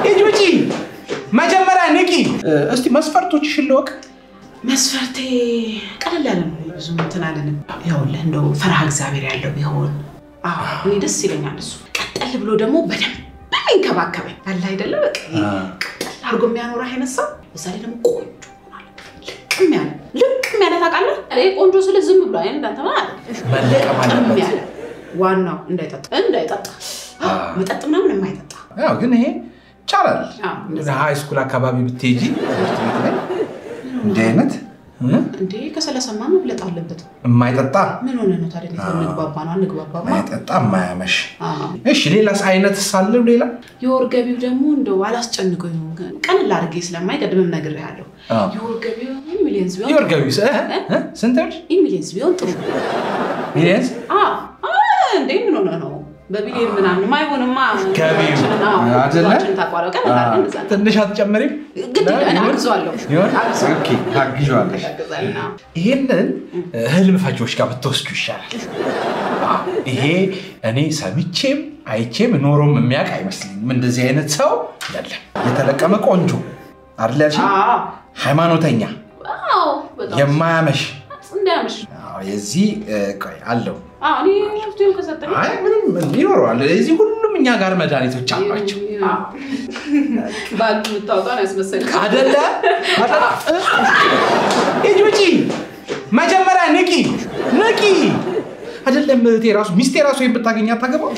እጁጂ መጀመሪያ ንቂ እስቲ መስፈርቶችሽን ልወቅ መስፈርቴ ቀለል ያለ ነው ብዙ እንትን አለንም ያውልህ እንደው ፈርሃ እግዚአብሔር ያለው ቢሆን እኔ ደስ ይለኛል እሱ ቀጠል ብሎ ደግሞ በደንብ እንከባከበኝ አለ አይደለ በቃ ቀጠል አርጎ የሚያኖር አይነት ሰው በዛሬ ደግሞ ቆንጆ ሆናል ልቅም ያለ ታውቃለህ እኔ ቆንጆ ስለ ዝም ብሎ አይደል እንዳንተ ማለት ያለ ዋናው እንዳይጠጣ መጠጥ ምናምን የማይጠጣ ያው ግን ይሄ ቻላል ሃይ ስኩል አካባቢ ብትሄጂ እንዴ አይነት እንዴ ከሰለሰማ መብለጥ አለበት የማይጠጣ ምን ሆነ ነው ታዲያ እንግባባ ማይጠጣ ማያመሽ እሺ ሌላስ አይነት ሳለው ሌላ የወር ገቢው ደግሞ እንደው አላስጨንቀኝ ቀንላ አድርጌ ስለማይቀድምም ነገር ያለው የወር ገቢው ሚሊየንስ ቢሆን የወር ገቢው ስንት ብር ሚሊየንስ ቢሆን ጥሩ ሚሊየንስ እንዴ ምን ሆነ ነው በቢሊየን ምናምን ማይሆንማ ገቢው አይደለ ታቋረቀ እንደዛ ትንሽ አትጨምሪም ግድ እኔ አግዟለሁ ኦኬ አግዟለሽ ይሄንን ህልም ፈጆች ጋር ብትወስዱ ይሻላል ይሄ እኔ ሰምቼም አይቼም ኖሮም የሚያውቅ አይመስልኝም እንደዚህ አይነት ሰው አይደለም የተለቀመ ቆንጆ አይደለሽ ሃይማኖተኛ የማያመሽ እንዳያመሽ የዚህ ቆይ አለው እኔ ፍቱን ከሰጠኝ አይ ምንም ይኖራል እዚህ ሁሉም እኛ ጋር መድኃኒቶች አሏቸው ባል ምታውጣው ያስመሰል አይደለ እጁጂ መጀመሪያ ንቂ አይደለም ቴራሱ ሚስቴ ራሱ ይብታገኛ ታገባው